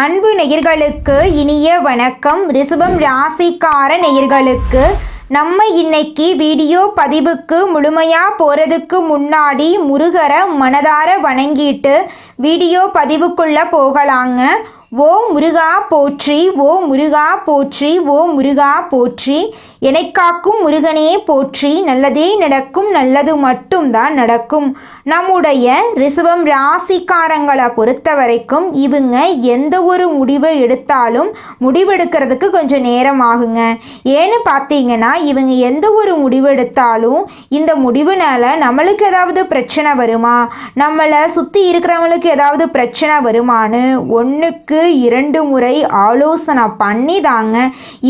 அன்பு நேயர்களுக்கு இனிய வணக்கம். ரிஷபம் ராசிக்கார நேயர்களுக்கு நம்ம இன்னைக்கு வீடியோ பதிவுக்கு முழுமையாக போகிறதுக்கு முன்னாடி முருகரை மனதார வணங்கிட்டு வீடியோ பதிவுக்குள்ளே போகலாங்க. ஓ முருகா போற்றி, ஓ முருகா போற்றி, ஓ முருகா போற்றி, காக்கும் முருகனே போற்றி, நல்லதே நடக்கும், நல்லது மட்டும்தான் நடக்கும். நம்முடைய ரிஷபம் ராசிக்காரங்களை பொறுத்த வரைக்கும் இவங்க எந்த ஒரு முடிவை எடுத்தாலும் முடிவெடுக்கிறதுக்கு கொஞ்சம் நேரம் ஆகுங்க. ஏன்னு பார்த்தீங்கன்னா இவங்க எந்த ஒரு முடிவு எடுத்தாலும் இந்த முடிவுனால நம்மளுக்கு ஏதாவது பிரச்சனை வருமா, நம்மளை சுற்றி இருக்கிறவங்களுக்கு ஏதாவது பிரச்சனை வருமானு ஒன்றுக்கு 2 முறை ஆலோசனை பண்ணி தாங்க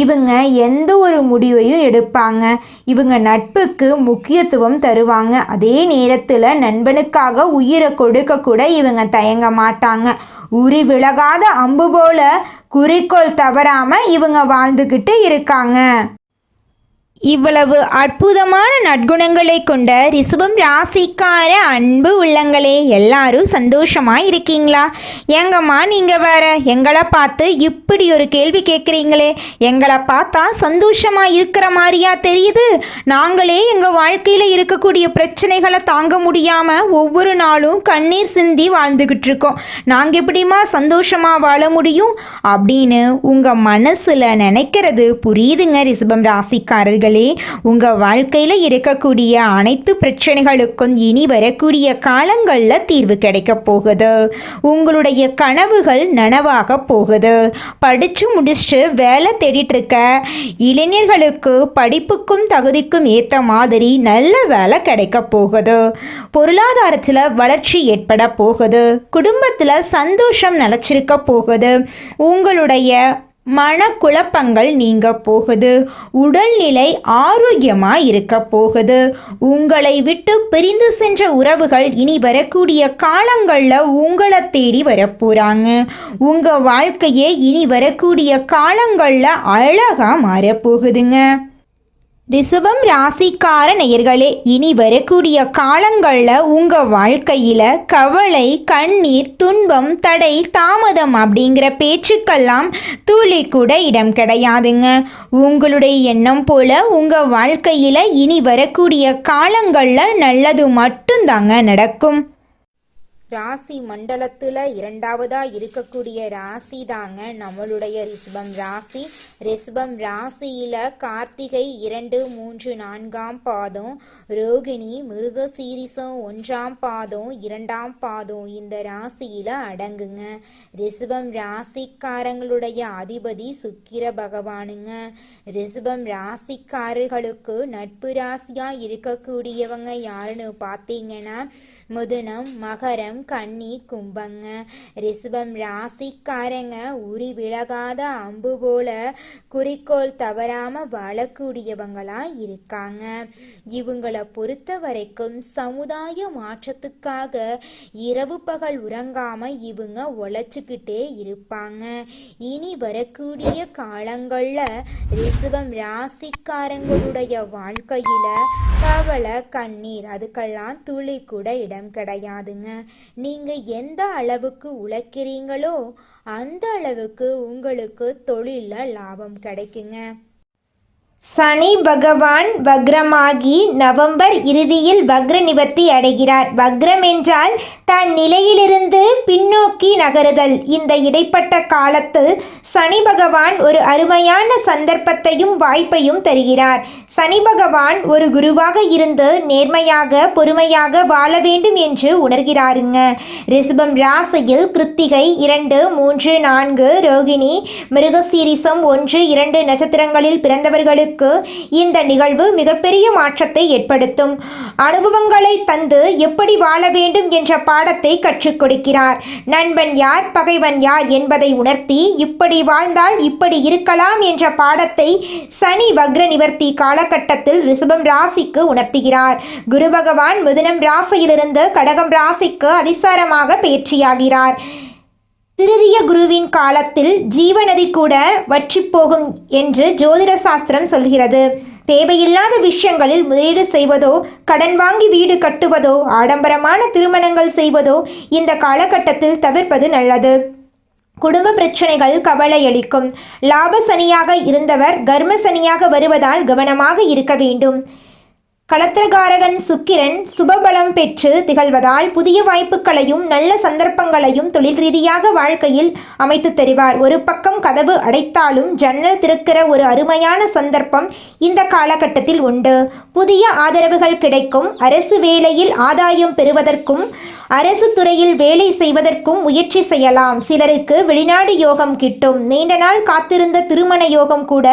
இவங்க எந்த ஒரு முடிவையும் எடுப்பாங்க. இவங்க நட்புக்கு முக்கியத்துவம் தருவாங்க. அதே நேரத்தில் நண்பனுக்காக உயிரை கொடுக்க கூட இவங்க தயங்க மாட்டாங்க. உரி விலகாத அம்பு போல குறிக்கோள் தவறாம இவங்க வாழ்ந்துக்கிட்டு இருக்காங்க. இவ்வளவு அற்புதமான நற்குணங்களை கொண்ட ரிஷபம் ராசிக்கார அன்பு உள்ளங்களே, எல்லாரும் சந்தோஷமா இருக்கீங்களா? ஏங்கம்மா நீங்கள் வேற எங்களை பார்த்து இப்படி ஒரு கேள்வி கேட்குறீங்களே, எங்களை பார்த்தா சந்தோஷமா இருக்கிற மாதிரியா தெரியுது? நாங்களே எங்கள் வாழ்க்கையில் இருக்கக்கூடிய பிரச்சனைகளை தாங்க முடியாமல் ஒவ்வொரு நாளும் கண்ணீர் சிந்தி வாழ்ந்துக்கிட்டு இருக்கோம். நாங்கள் எப்படிமா சந்தோஷமாக வாழ முடியும் அப்படின்னு உங்கள் மனசில் நினைக்கிறது புரியுதுங்க. ரிஷபம் ராசிக்காரர்கள், உங்கள் வாழ்க்கையில் இருக்கக்கூடிய அனைத்து பிரச்சனைகளுக்கும் இனி வரக்கூடிய காலங்களில் தீர்வு கிடைக்க போகுது. உங்களுடைய கனவுகள் நனவாக போகுது. படித்து முடிச்சுட்டு வேலை தேடிட்டு இருக்க இளைஞர்களுக்கு படிப்புக்கும் தகுதிக்கும் ஏற்ற மாதிரி நல்ல வேலை கிடைக்க போகுது. பொருளாதாரத்தில் வளர்ச்சி ஏற்பட போகுது. குடும்பத்தில் சந்தோஷம் நிலச்சிருக்க போகுது. உங்களுடைய மனக்குழப்பங்கள் நீங்க போகுது. உடல்நிலை ஆரோக்கியமாக இருக்க போகுது. உங்களை விட்டு பிரிந்து சென்ற உறவுகள் இனி வரக்கூடிய காலங்களில் உங்களை தேடி வரப்போகிறாங்க. உங்கள் வாழ்க்கையே இனி வரக்கூடிய காலங்களில் அழகாக மாறப்போகுதுங்க. ரிஷபம் ராசிக்கார நேயர்களே, இனி வரக்கூடிய காலங்களில் உங்கள் வாழ்க்கையில் கவலை, கண்ணீர், துன்பம், தடை, தாமதம் அப்படிங்கிற பேச்சுக்கெல்லாம் துளி கூட இடம் கிடையாதுங்க. உங்களுடைய எண்ணம் போல உங்கள் வாழ்க்கையில் இனி வரக்கூடிய காலங்களில் நல்லது மட்டும்தாங்க நடக்கும். ராசி மண்டலத்தில் 2வதாக இருக்கக்கூடிய ராசி தாங்க நம்மளுடைய ரிஷபம் ராசி. ரிஷபம் ராசியில் கார்த்திகை 2, 3, 4ஆம் பாதம், ரோகிணி, மிருகசீரிசம் 1ஆம் பாதம், 2ஆம் பாதம் இந்த ராசியில் அடங்குங்க. ரிஷபம் ராசிக்காரங்களுடைய அதிபதி சுக்கிர பகவானுங்க. ரிஷபம் ராசிக்காரர்களுக்கு நட்பு ராசியாக இருக்கக்கூடியவங்க யாருன்னு பார்த்தீங்கன்னா மிதுனம், மகரம், கன்னி, கும்பங்க. ரிஷபம் ராசிக்காரங்க உரி விலகாத அம்பு போல குறிக்கோள் தவறாம வாழக்கூடியவங்களா இருக்காங்க. இவங்களை பொறுத்த வரைக்கும் சமுதாய மாற்றத்துக்காக இரவு பகல் உறங்காம இவங்க உழைச்சிக்கிட்டே இருப்பாங்க. இனி வரக்கூடிய காலங்கள்ல ரிஷபம் ராசிக்காரங்களுடைய வாழ்க்கையில கவலை, கண்ணீர் அதுக்கெல்லாம் துளி கூட இடம் கிடையாதுங்க. நீங்க எந்த அளவுக்கு உழைக்கிறீங்களோ அந்த அளவுக்கு உங்களுக்கு தொழில லாபம் கிடைக்குங்க. சனி பகவான் வக்ரமாகி நவம்பர் இறுதியில் வக்ர நிவர்த்தி அடைகிறார். வக்ரம் என்றால் தன் நிலையிலிருந்து பின்னோக்கி நகருதல். இந்த இடைப்பட்ட காலத்தில் சனி பகவான் ஒரு அருமையான சந்தர்ப்பத்தையும் வாய்ப்பையும் தருகிறார். சனி பகவான் ஒரு குருவாக இருந்து நேர்மையாக பொறுமையாக வாழ வேண்டும் என்று உணர்கிறாருங்க. ரிஷபம் ராசியில் கிருத்திகை 2, 3, 4, ரோகிணி, மிருகசீரிசம் 1, 2 நட்சத்திரங்களில் பிறந்தவர்களுக்கு இந்த நிகழ்வு மிகப்பெரிய மாற்றத்தை ஏற்படுத்தும். அனுபவங்களை தந்து எப்படி வாழ வேண்டும் என்ற பாடத்தை கற்றுக் கொடுக்கிறார். நண்பன் யார், பகைவன் யார் என்பதை உணர்த்தி இப்படி வாழ்ந்தால் இப்படி இருக்கலாம் என்ற பாடத்தை சனி வக்ர நிவர்த்தி காலகட்டத்தில் ரிஷபம் ராசிக்கு உணர்த்துகிறார். குரு பகவான் மிதுனம் ராசியிலிருந்து கடகம் ராசிக்கு அதிசாரமாக பயிற்சியாகிறார். திருதிய குருவின் காலத்தில் ஜீவநதி கூட வற்றி போகும் என்று ஜோதிட சாஸ்திரம் சொல்கிறது. தேவையில்லாத விஷயங்களில் முதலீடு செய்வதோ, கடன் வாங்கி வீடு கட்டுவதோ, ஆடம்பரமான திருமணங்கள் செய்வதோ இந்த காலகட்டத்தில் தவிர்ப்பது நல்லது. குடும்ப பிரச்சனைகள் கவலையளிக்கும். லாப சனியாக இருந்தவர் கர்ம சனியாக வருவதால் கவனமாக இருக்க வேண்டும். களத்திரகாரகன் சுக்கிரன் சுபபலம் பெற்று திகழ்வதால் புதிய வாய்ப்புகளையும் நல்ல சந்தர்ப்பங்களையும் தொழில் ரீதியாக வாழ்க்கையில் அமைத்து தருவார். ஒரு பக்கம் கதவு அடைத்தாலும் ஜன்னல் திறக்கிற ஒரு அருமையான சந்தர்ப்பம் இந்த காலகட்டத்தில் உண்டு. புதிய ஆதரவுகள் கிடைக்கும். அரசு வேலையில் ஆதாயம் பெறுவதற்கும் அரசு துறையில் வேலை செய்வதற்கும் முயற்சி செய்யலாம். சிலருக்கு வெளிநாடு யோகம் கிட்டும். நீண்ட நாள் காத்திருந்த திருமண யோகம் கூட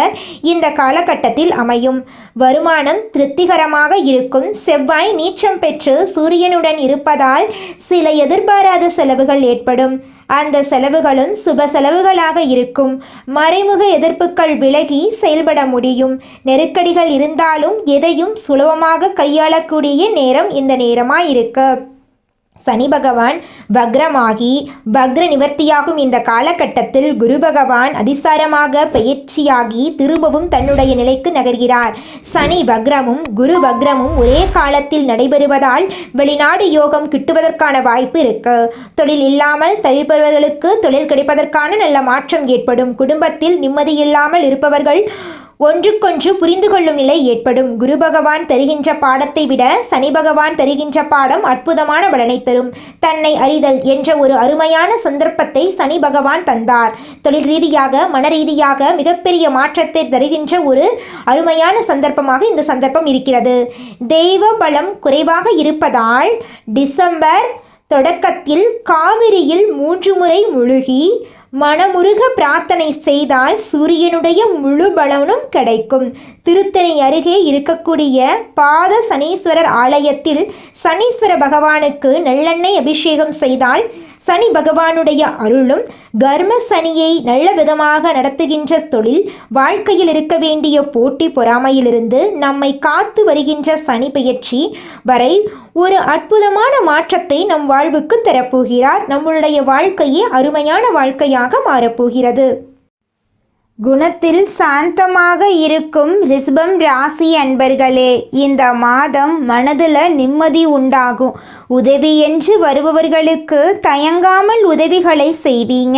இந்த காலகட்டத்தில் அமையும். வருமானம் திருப்திகரமாக இருக்கும். செவ்வாய் நீச்சம் பெற்று சூரியனுடன் இருப்பதால் சில எதிர்பாராத செலவுகள் ஏற்படும். அந்த செலவுகளும் சுப செலவுகளாக இருக்கும். மறைமுக எதிர்ப்புகள் விலகி செயல்பட முடியும். நெருக்கடிகள் இருந்தாலும் எதையும் சுலபமாக கையாளக்கூடிய நேரம் இந்த நேரமாயிருக்கு. சனி பகவான் வக்ரமாகி வக்ர நிவர்த்தியாகும் இந்த காலகட்டத்தில் குரு பகவான் அதிசாரமாக பயிற்சியாகி திரும்பவும் தன்னுடைய நிலைக்கு நகர்கிறார். சனி வக்ரமும் குரு வக்ரமும் ஒரே காலத்தில் நடைபெறுவதால் வெளிநாடு யோகம் கிட்டுவதற்கான வாய்ப்பு இருக்கு. தொழில் இல்லாமல் தவிப்பவர்களுக்கு தொழில் கிடைப்பதற்கான நல்ல மாற்றம் ஏற்படும். குடும்பத்தில் நிம்மதியில்லாமல் இருப்பவர்கள் ஒன்றுக்கொன்று புரிந்து கொள்ளும் நிலை ஏற்படும். குரு பகவான் தருகின்ற பாடத்தை விட சனி பகவான் தருகின்ற பாடம் அற்புதமான பலனை தரும். தன்னை அறிதல் என்ற ஒரு அருமையான சந்தர்ப்பத்தை சனி பகவான் தந்தார். தொழில் ரீதியாக மன ரீதியாக மிகப்பெரிய மாற்றத்தை தருகின்ற ஒரு அருமையான சந்தர்ப்பமாக இந்த சந்தர்ப்பம் இருக்கிறது. தெய்வ பலம் குறைவாக இருப்பதால் டிசம்பர் தொடக்கத்தில் காவிரியில் 3 முறை முழுகி மனமுருக பிரார்த்தனை செய்தால் சூரியனுடைய முழு பலனும் கிடைக்கும். திருத்தணி அருகே இருக்கக்கூடிய பாத சனீஸ்வரர் ஆலயத்தில் சனீஸ்வர பகவானுக்கு நல்லெண்ணெய் அபிஷேகம் செய்தால் சனி பகவானுடைய அருளும் கர்ம சனியை நல்ல விதமாக நடத்துகின்ற தொழில் வாழ்க்கையில் இருக்க வேண்டிய போட்டி பொறாமையிலிருந்து நம்மை காத்து வருகின்ற சனி பெயர்ச்சி வரை ஒரு அற்புதமான மாற்றத்தை நம் வாழ்வுக்கு தரப்போகிறார். நம்மளுடைய வாழ்க்கையே அருமையான வாழ்க்கையாக மாறப்போகிறது. குணத்தில் சாந்தமாக இருக்கும் ரிஷபம் ராசி அன்பர்களே, இந்த மாதம் மனதில் நிம்மதி உண்டாகும். உதவி என்று வருபவர்களுக்கு தயங்காமல் உதவிகளை செய்வீங்க.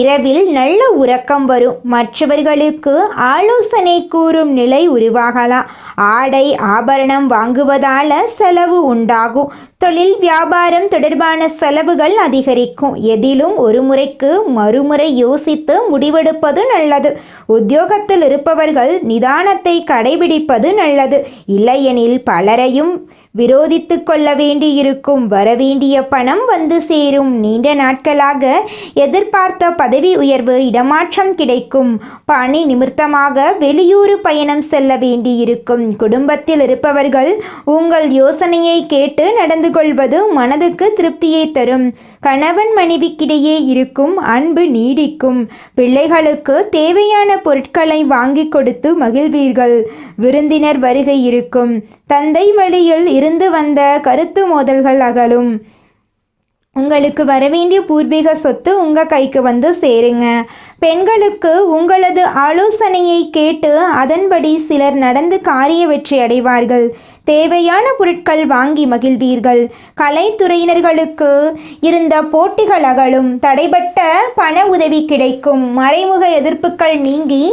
இரவில் நல்ல உறக்கம் வரும். மற்றவர்களுக்கு ஆலோசனை கூறும் நிலை உருவாகலாம். ஆடை ஆபரணம் வாங்குவதால் செலவு உண்டாகும். தொழில் வியாபாரம் தொடர்பான செலவுகள் அதிகரிக்கும். எதிலும் ஒரு முறைக்கு மறுமுறை யோசித்து முடிவெடுப்பது நல்லது. உத்தியோகத்தில் இருப்பவர்கள் நிதானத்தை கடைபிடிப்பது நல்லது. இல்லையெனில் பலரையும் விரோதித்து கொள்ள வேண்டியிருக்கும். வரவேண்டிய பணம் வந்து சேரும். நீண்ட நாட்களாக எதிர்பார்த்த பதவி உயர்வு இடமாற்றம் கிடைக்கும். பணி நிமித்தமாக வெளியூர் பயணம் செல்ல வேண்டியிருக்கும். குடும்பத்தில் இருப்பவர்கள் உங்கள் யோசனையை கேட்டு நடந்து கொள்வது மனதுக்கு திருப்தியை தரும். கணவன் மனைவிக்கிடையே இருக்கும் அன்பு நீடிக்கும். பிள்ளைகளுக்கு தேவையான பொருட்களை வாங்கி கொடுத்து மகிழ்வீர்கள். விருந்தினர் வருகை இருக்கும். தந்தை வழியில் இருந்து வந்த கருத்து மோதல்கள் அகலும். உங்களுக்கு வரவேண்டிய பூர்வீக சொத்து உங்கள் கைக்கு வந்து சேருங்க. பெண்களுக்கு உங்களது ஆலோசனையை கேட்டு அதன்படி சிலர் நடந்து காரிய வெற்றி அடைவார்கள். தேவையான பொருட்கள் வாங்கி மகிழ்வீர்கள். கலைத்துறையினர்களுக்கு இருந்த போட்டிகள் அகலும். தடைபட்ட பண உதவி கிடைக்கும். மறைமுக எதிர்ப்புகள் நீங்கி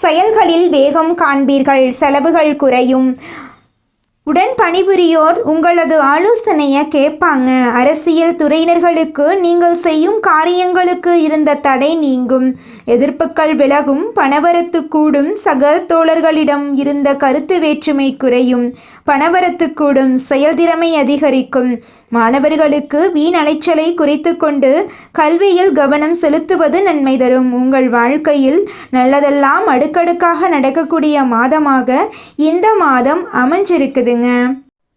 செயல்களில் வேகம் காண்பீர்கள். செலவுகள் குறையும். உடன் பணிபுரியோர் உங்களது ஆலோசனையை கேட்பாங்க. அரசியல் துறையினர்களுக்கு நீங்கள் செய்யும் காரியங்களுக்கு இருந்த தடை நீங்கும். எதிர்ப்புகள் விலகும். பணவரத்து கூடும். சக தோழர்களிடம் இருந்த கருத்து வேற்றுமை குறையும். பணவரத்து கூடும். செயல்திறமை அதிகரிக்கும். மாணவர்களுக்கு வீண் அலைச்சலை குறைத்து கொண்டு கல்வியில் கவனம் செலுத்துவது நன்மை தரும். உங்கள் வாழ்க்கையில் நல்லதெல்லாம் அடுக்கடுக்காக நடக்கக்கூடிய மாதமாக இந்த மாதம் அமைஞ்சிருக்குதுங்க.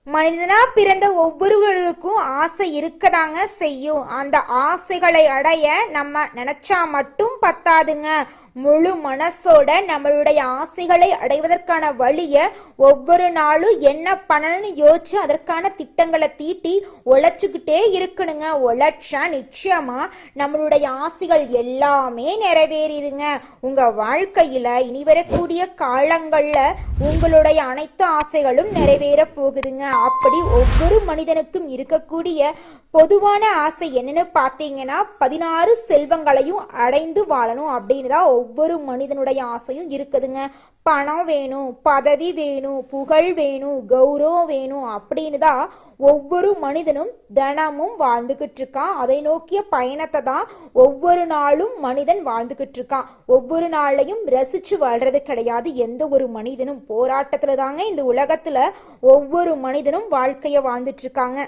மனிதனா பிறந்த ஒவ்வொருவருக்கும் ஆசை இருக்கதாங்க செய்யும். அந்த ஆசைகளை அடைய நம்ம நினைச்சா மட்டும் பத்தாதுங்க. முழு மனசோட நம்மளுடைய ஆசைகளை அடைவதற்கான வழியை ஒவ்வொரு நாளும் என்ன பண்ணணும்னு யோசிச்சு அதற்கான திட்டங்களை தீட்டி உழைச்சிக்கிட்டே இருக்கணுங்க. உழைச்சா நிச்சயமா நம்மளுடைய ஆசைகள் எல்லாமே நிறைவேறிடுங்க. உங்க வாழ்க்கையில இனி வரக்கூடிய காலங்கள்ல உங்களுடைய அனைத்து ஆசைகளும் நிறைவேற போகுதுங்க. அப்படி ஒவ்வொரு மனிதனுக்கும் இருக்கக்கூடிய பொதுவான ஆசை என்னன்னு பார்த்தீங்கன்னா 16 செல்வங்களையும் அடைந்து வாழணும் அப்படின்னு தான் ஒவ்வொரு மனிதனுடைய ஆசையும் இருக்குதுங்க. பணம் வேணும், பதவி வேணும், புகழ் வேணும், கௌரவம் வேணும் அப்படின்னு தான் ஒவ்வொரு மனிதனும் தினமும் வாழ்ந்துகிட்டு இருக்கான். அதை நோக்கிய பயணத்தை தான் ஒவ்வொரு நாளும் மனிதன் வாழ்ந்துகிட்டு இருக்கான். ஒவ்வொரு நாளையும் ரசிச்சு வாழ்றது கிடையாது எந்த ஒரு மனிதனும். போராட்டத்துல தாங்க இந்த உலகத்துல ஒவ்வொரு மனிதனும் வாழ்க்கைய வாழ்ந்துட்டு இருக்காங்க.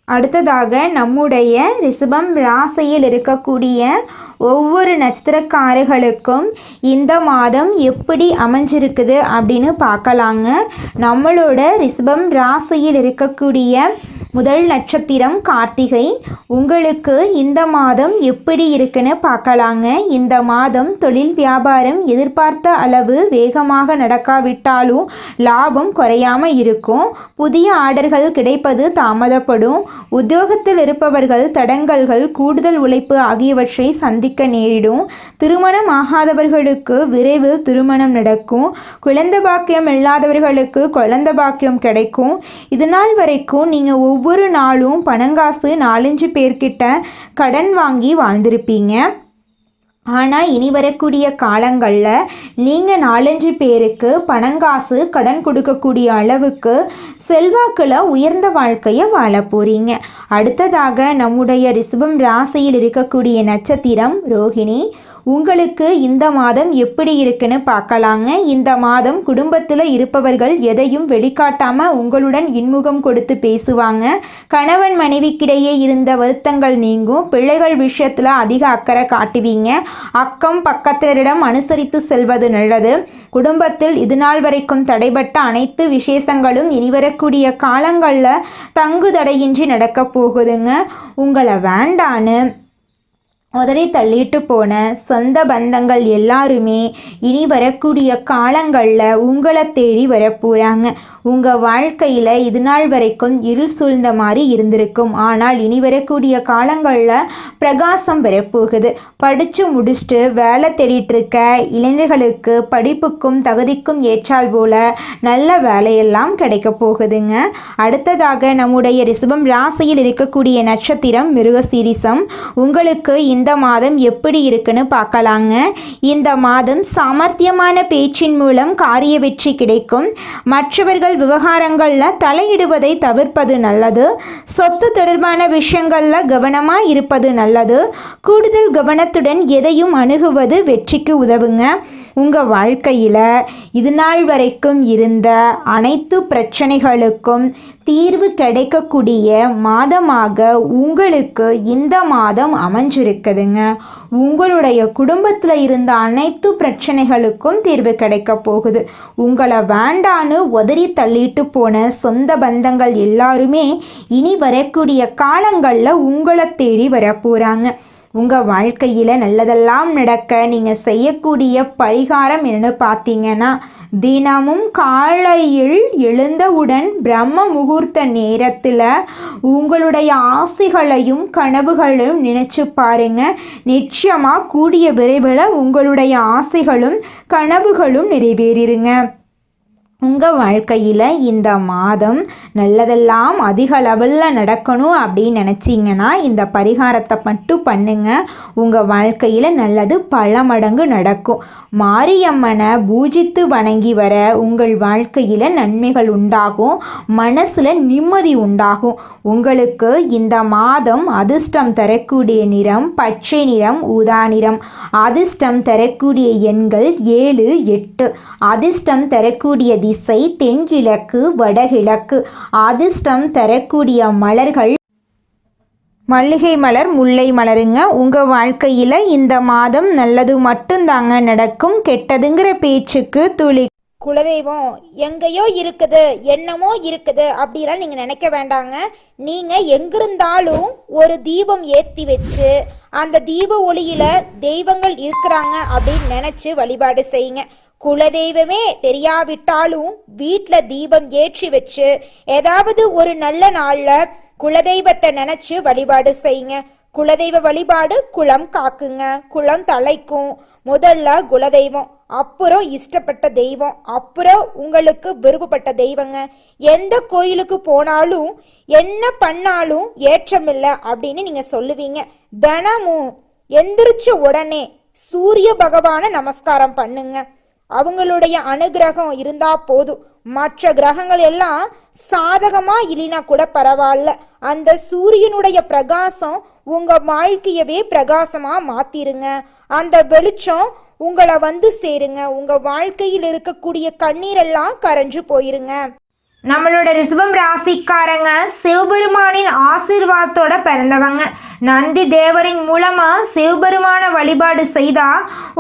அடுத்ததாக நம்முடைய ரிஷபம் ராசியில் இருக்கக்கூடிய ஒவ்வொரு நட்சத்திரக்காரர்களுக்கும் இந்த மாதம் எப்படி அமைஞ்சிருக்குது அப்படின்னு பார்க்கலாங்க. நம்மளோட ரிஷபம் ராசியில் இருக்கக்கூடிய முதல் நட்சத்திரம் கார்த்திகை. உங்களுக்கு இந்த மாதம் எப்படி இருக்குன்னு பார்க்கலாங்க. இந்த மாதம் தொழில் வியாபாரம் எதிர்பார்த்த அளவு வேகமாக நடக்காவிட்டாலும் லாபம் குறையாமல் இருக்கும். புதிய ஆர்டர்கள் கிடைப்பது தாமதப்படும். உத்தியோகத்தில் இருப்பவர்கள் தடங்கல்கள், கூடுதல் உழைப்பு ஆகியவற்றை சந்திக்க நேரிடும். திருமணம் ஆகாதவர்களுக்கு விரைவில் திருமணம் நடக்கும். குழந்தை பாக்கியம் இல்லாதவர்களுக்கு குழந்தை பாக்கியம் கிடைக்கும். இதனால் வரைக்கும் நீங்கள் ஒவ்வொரு நாளும் பணங்காசு 4-5 பேர்கிட்ட கடன் வாங்கி வாழ்ந்திருப்பீங்க. ஆனால் இனி வரக்கூடிய காலங்களில் நீங்கள் 4-5 பேருக்கு பணங்காசு கடன் கொடுக்கக்கூடிய அளவுக்கு செல்வாக்கில் உயர்ந்த வாழ்க்கையை வாழ போகிறீங்க. அடுத்ததாக நம்முடைய ரிஷபம் ராசியில் இருக்கக்கூடிய நட்சத்திரம் ரோகிணி. உங்களுக்கு இந்த மாதம் எப்படி இருக்குன்னு பார்க்கலாங்க. இந்த மாதம் குடும்பத்தில் இருப்பவர்கள் எதையும் வெளிக்காட்டாமல் உங்களுடன் இன்முகம் கொடுத்து பேசுவாங்க. கணவன் மனைவிக்கிடையே இருந்த வருத்தங்கள் நீங்கும். பிள்ளைகள் விஷயத்தில் அதிக அக்கறை காட்டுவீங்க. அக்கம் பக்கத்தினரிடம் அனுசரித்து செல்வது நல்லது. குடும்பத்தில் இதுநாள் வரைக்கும் தடைபட்ட அனைத்து விசேஷங்களும் இனிவரக்கூடிய காலங்களில் தங்கு தடையின்றி நடக்க போகுதுங்க. உங்களை வேண்டான்னு உதறி தள்ளிட்டு போன சொந்த பந்தங்கள் எல்லாருமே இனி வரக்கூடிய காலங்களில் உங்களை தேடி வரப்போகிறாங்க. உங்கள் வாழ்க்கையில் இது நாள் வரைக்கும் இருள் சூழ்ந்த மாதிரி இருந்திருக்கும். ஆனால் இனி வரக்கூடிய காலங்களில் பிரகாசம் வரப்போகுது. படித்து முடிச்சுட்டு வேலை தேடிட்டு இருக்க இளைஞர்களுக்கு படிப்புக்கும் தகுதிக்கும் ஏற்றால் போல நல்ல வேலையெல்லாம் கிடைக்க போகுதுங்க. அடுத்ததாக நம்முடைய ரிஷபம் ராசியில் இருக்கக்கூடிய நட்சத்திரம் மிருகசீரிசம். உங்களுக்கு இந்த மாதம் எப்படி இருக்குன்னு பார்க்கலாங்க. இந்த மாதம் சாமர்த்தியமான பேச்சின் மூலம் காரிய வெற்றி கிடைக்கும். மற்றவர்கள் விவகாரங்களில் தலையிடுவதை தவிர்ப்பது நல்லது. சொத்து தொடர்பான விஷயங்களில் கவனமாக இருப்பது நல்லது. கூடுதல் கவனத்துடன் எதையும் அணுகுவது வெற்றிக்கு உதவுங்க. உங்கள் வாழ்க்கையில் இது நாள் வரைக்கும் இருந்த அனைத்து பிரச்சனைகளுக்கும் தீர்வு கிடைக்கக்கூடிய மாதமாக உங்களுக்கு இந்த மாதம் அமைஞ்சிருக்குதுங்க. உங்களுடைய குடும்பத்தில் இருந்த அனைத்து பிரச்சனைகளுக்கும் தீர்வு கிடைக்க போகுது. உங்களை வேண்டான்னு உதறி தள்ளிட்டு போன சொந்த பந்தங்கள் எல்லாருமே இனி வரக்கூடிய காலங்களில் உங்களை தேடி வர போகிறாங்க. உங்கள் வாழ்க்கையில் நல்லதெல்லாம் நடக்க நீங்கள் செய்யக்கூடிய பரிகாரம் என்னன்னு பார்த்தீங்கன்னா, தினமும் காலையில் எழுந்தவுடன் பிரம்ம முகூர்த்த நேரத்தில் உங்களுடைய ஆசைகளையும் கனவுகளையும் நினச்சி பாருங்க. நிச்சயமாக கூடிய விரைவில் உங்களுடைய ஆசைகளும் கனவுகளும் நிறைவேறிடுங்க. உங்கள் வாழ்க்கையில் இந்த மாதம் நல்லதெல்லாம் அதிக லெவலில் நடக்கணும் அப்படின்னு நினச்சிங்கன்னா இந்த பரிகாரத்தை மட்டும் பண்ணுங்க. உங்கள் வாழ்க்கையில் நல்லது பல மடங்கு நடக்கும். மாரியம்மனை பூஜித்து வணங்கி வர உங்கள் வாழ்க்கையில் நன்மைகள் உண்டாகும். மனசில் நிம்மதி உண்டாகும். உங்களுக்கு இந்த மாதம் அதிர்ஷ்டம் தரக்கூடிய நிறம் பச்சை நிறம், ஊதா நிறம். அதிர்ஷ்டம் தரக்கூடிய எண்கள் 7, 8. அதிர்ஷ்டம் தரக்கூடிய திசை தென்கிழக்கு, வடகிழக்கு. அதிர்ஷ்டம் தரக்கூடிய மலர்கள் மல்லிகை மலர், முல்லை மலருங்க. உங்கள் வாழ்க்கையில் இந்த மாதம் நல்லது மட்டும்தாங்க நடக்கும். கெட்டதுங்கிற பேச்சுக்கு துளி குலதெய்வம் எங்கேயோ இருக்குது, என்னமோ இருக்குது அப்படிலாம் நீங்கள் நினைக்க வேண்டாங்க. நீங்கள் எங்கிருந்தாலும் ஒரு தீபம் ஏற்றி வச்சு அந்த தீப ஒளியில் தெய்வங்கள் இருக்கிறாங்க அப்படின்னு நினச்சி வழிபாடு செய்யுங்க. குலதெய்வமே தெரியாவிட்டாலும் வீட்டில் தீபம் ஏற்றி வச்சு ஏதாவது ஒரு நல்ல நாளில் குலதெய்வத்தை நினச்சி வழிபாடு செய்யுங்க. குலதெய்வ வழிபாடு குலம் காக்குங்க, குலம் தலைக்கும். முதல்ல குலதெய்வம், அப்புறம் இஷ்டப்பட்ட தெய்வம், அப்புறம் உங்களுக்கு விருப்பப்பட்ட தெய்வங்க. எந்த கோயிலுக்கு போனாலும் என்ன பண்ணாலும் ஏற்றமில்லை அப்படின்னு நீங்க சொல்லுவீங்க. தினமும் எந்திரிச்ச உடனே சூரிய பகவானை நமஸ்காரம் பண்ணுங்க. அவங்களுடைய அனுகிரகம் இருந்தா போதும். மற்ற கிரகங்கள் எல்லாம் சாதகமா இல்லைனா கூட பரவாயில்ல, அந்த சூரியனுடைய பிரகாசம் உங்க வாழ்க்கையவே பிரகாசமா மாத்திருங்க. அந்த வெளிச்சம் உங்களை வந்து சேருங்க. உங்க வாழ்க்கையில் இருக்கக்கூடிய கண்ணீரெல்லாம் கரைஞ்சு போயிருங்க. நம்மளோட ரிஷபம் ராசிக்காரங்க சிவபெருமானின் ஆசீர்வாதத்தோட பிறந்தவங்க. நந்தி தேவரின் மூலமா சிவபெருமான வழிபாடு செய்தா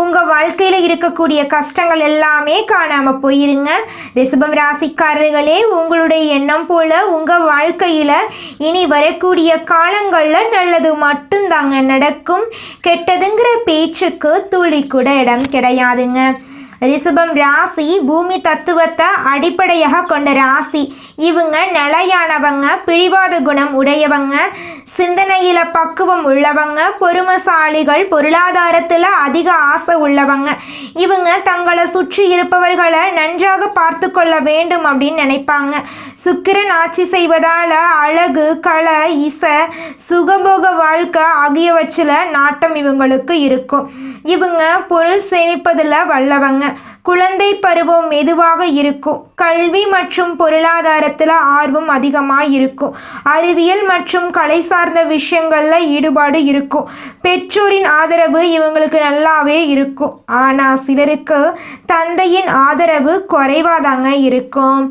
உங்க வாழ்க்கையில இருக்கக்கூடிய கஷ்டங்கள் எல்லாமே காணாம போயிருங்க. ரிஷபம் ராசிக்காரர்களே, உங்களுடைய எண்ணம் போல உங்க வாழ்க்கையில இனி வரக்கூடிய காலங்கள்ல நல்லது மட்டும்தாங்க நடக்கும். கெட்டதுங்கிற பேச்சுக்கு துளி கூட இடம் கிடையாதுங்க. ரிஷபம் ராசி பூமி தத்துவத்தை அடிப்படையாக கொண்ட ராசி. இவங்க நிலையானவங்க, பிடிவாத குணம் உடையவங்க, சிந்தனையில பக்குவம் உள்ளவங்க, பொறுமைசாலிகள், பொருளாதாரத்தில் அதிக ஆசை உள்ளவங்க. இவங்க தங்களை சுற்றி இருப்பவர்களை நன்றாக பார்த்து கொள்ள வேண்டும் அப்படின்னு நினைப்பாங்க. சுக்கிரன் ஆட்சி செய்வதால் அழகு, கலை, இசை, சுகபோக வாழ்க்கை ஆகியவற்றில் நாட்டம் இவங்களுக்கு இருக்கும். இவங்க பொருள் சேமிப்பதில் வல்லவங்க. குழந்தை பருவம் மெதுவாக இருக்கும். கல்வி மற்றும் பொருளாதாரத்தில் ஆர்வம் அதிகமாக இருக்கும். அறிவியல் மற்றும் கலை சார்ந்த விஷயங்களில் ஈடுபாடு இருக்கும். பெற்றோரின் ஆதரவு இவங்களுக்கு நல்லாவே இருக்கும். ஆனால் சிலருக்கு தந்தையின் ஆதரவு குறைவாதாங்க இருக்கும்.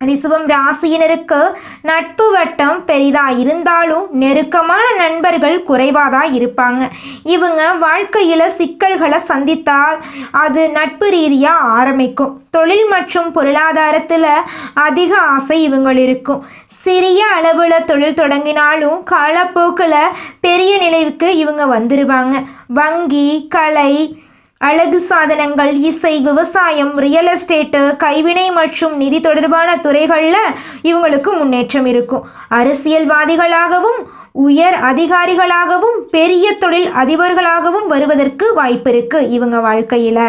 ரிஷபம் ராசியினருக்கு நட்பு வட்டம் பெரிதா இருந்தாலும் நெருக்கமான நண்பர்கள் குறைவாதா இருப்பாங்க. இவங்க வாழ்க்கையில சிக்கல்களை சந்தித்தால் அது நட்பு ரீதியா ஆரம்பிக்கும். தொழில் மற்றும் பொருளாதாரத்துல அதிக ஆசை இவங்கள் இருக்கும். சிறிய அளவில் தொழில் தொடங்கினாலும் காலப்போக்கில் பெரிய நிலைவுக்கு இவங்க வந்துடுவாங்க. வங்கி, கலை, அழகு சாதனங்கள், இசை, விவசாயம், ரியல் எஸ்டேட்டு, கைவினை மற்றும் நிதி தொடர்பான துறைகளில் இவங்களுக்கு முன்னேற்றம் இருக்கும். அரசியல்வாதிகளாகவும் உயர் அதிகாரிகளாகவும் பெரிய தொழில் அதிபர்களாகவும் வருவதற்கு வாய்ப்பு இருக்கு. இவங்க வாழ்க்கையில்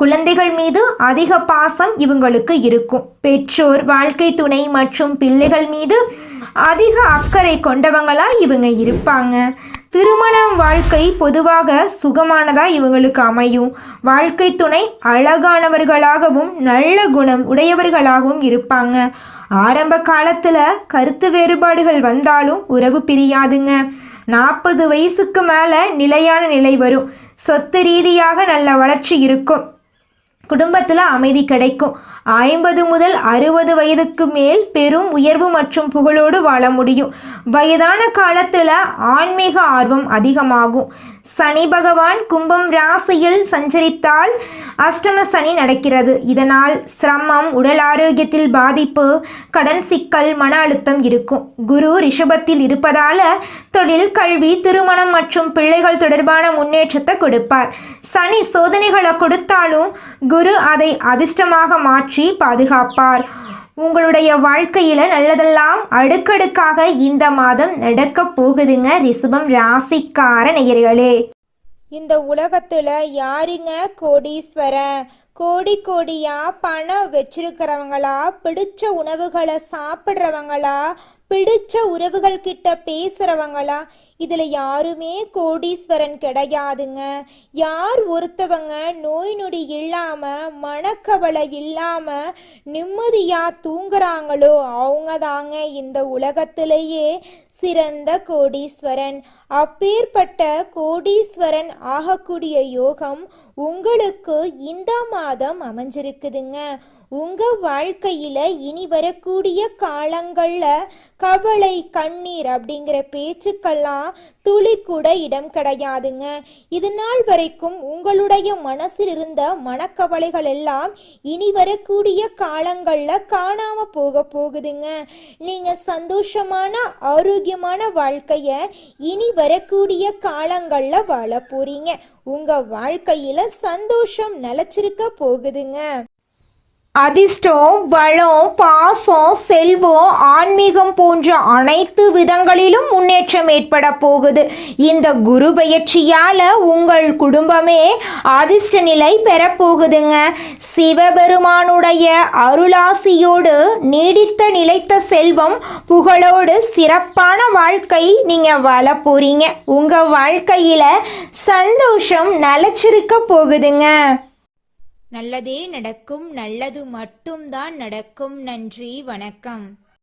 குழந்தைகள் மீது அதிக பாசம் இவங்களுக்கு இருக்கும். பெற்றோர், வாழ்க்கை துணை மற்றும் பிள்ளைகள் மீது அதிக அக்கறை கொண்டவங்களா இவங்க இருப்பாங்க. திருமணம் வாழ்க்கை பொதுவாக சுகமானதாக இவங்களுக்கு அமையும். வாழ்க்கை துணை அழகானவர்களாகவும் நல்ல குணம் உடையவர்களாகவும் இருப்பாங்க. ஆரம்ப காலத்தில் கருத்து வேறுபாடுகள் வந்தாலும் உறவு பிரியாதுங்க. 40 வயசுக்கு மேலே நிலையான நிலை வரும். சொத்து ரீதியாக நல்ல வளர்ச்சி இருக்கும். குடும்பத்தில் அமைதி கிடைக்கும். 50 முதல் 60 வயதுக்கு மேல் பெரும் உயர்வு மற்றும் புகழோடு வாழ முடியும். வயதான காலத்தில் ஆன்மீக ஆர்வம் அதிகமாகும். சனி பகவான் கும்பம் ராசியில் சஞ்சரித்தால் அஷ்டம சனி நடக்கிறது. இதனால் சிரமம், உடல் ஆரோக்கியத்தில் பாதிப்பு, கடன் சிக்கல், மன அழுத்தம் இருக்கும். குரு ரிஷபத்தில் இருப்பதால தொழில், கல்வி, திருமணம் மற்றும் பிள்ளைகள் தொடர்பான முன்னேற்றத்தை கொடுப்பார். சனி சோதனைகளை கொடுத்தாலும் குரு அதை அதிர்ஷ்டமாக மாற்றி பாதுகாப்பார். உங்களுடைய வாழ்க்கையில் நல்லதெல்லாம் அடுக்கடுக்காக இந்த மாதம் நடக்க போகுதுங்க ரிஷபம் ராசிக்கார நேயர்களே. இந்த உலகத்துல யாருங்க கோடீஸ்வரன்? கோடி கோடியா பணம் வச்சிருக்கிறவங்களா, பிடிச்ச உணவுகளை சாப்பிட்றவங்களா, பிடிச்ச உறவுகள் கிட்ட பேசுறவங்களா? இதுல யாருமே கோடீஸ்வரன் கிடையாதுங்க. யார் ஒருத்தவங்க நோய் நொடி இல்லாம, மனக்கவலை இல்லாம நிம்மதியா தூங்குறாங்களோ அவங்க தாங்க இந்த உலகத்திலேயே சிறந்த கோடீஸ்வரன். அப்பேற்பட்ட கோடீஸ்வரன் ஆகக்கூடிய யோகம் உங்களுக்கு இந்த மாதம் அமைஞ்சிருக்குதுங்க. உங்க வாழ்க்கையில இனி வரக்கூடிய காலங்கள்ல கவலை, கண்ணீர் அப்படிங்கிற பேச்சுக்கெல்லாம் துளி கூட இடம் கிடையாதுங்க. இது நாள் வரைக்கும் உங்களுடைய மனசில் இருந்த மனக்கவலைகள் எல்லாம் இனி வரக்கூடிய காலங்கள்ல காணாம போகுதுங்க. நீங்க சந்தோஷமான ஆரோக்கியமான வாழ்க்கைய இனி வரக்கூடிய காலங்கள்ல வாழ போறீங்க. உங்க வாழ்க்கையில சந்தோஷம் நிலைச்சிருக்க போகுதுங்க. அதிர்ஷ்டம், பலம், பாசம், செல்வம், ஆன்மீகம் போன்ற அனைத்து விதங்களிலும் முன்னேற்றம் ஏற்பட போகுது. இந்த குரு பெயர்ச்சியால உங்கள் குடும்பமே அதிர்ஷ்ட நிலை பெறப்போகுதுங்க. சிவபெருமானுடைய அருளாசியோடு நீடித்த நிலைத்த செல்வம், புகழோடு சிறப்பான வாழ்க்கை நீங்க வாழ போறீங்க. உங்க வாழ்க்கையில சந்தோஷம் நிலைச்சிருக்க போகுதுங்க. நல்லதே நடக்கும், நல்லது மட்டும்தான் நடக்கும். நன்றி, வணக்கம்.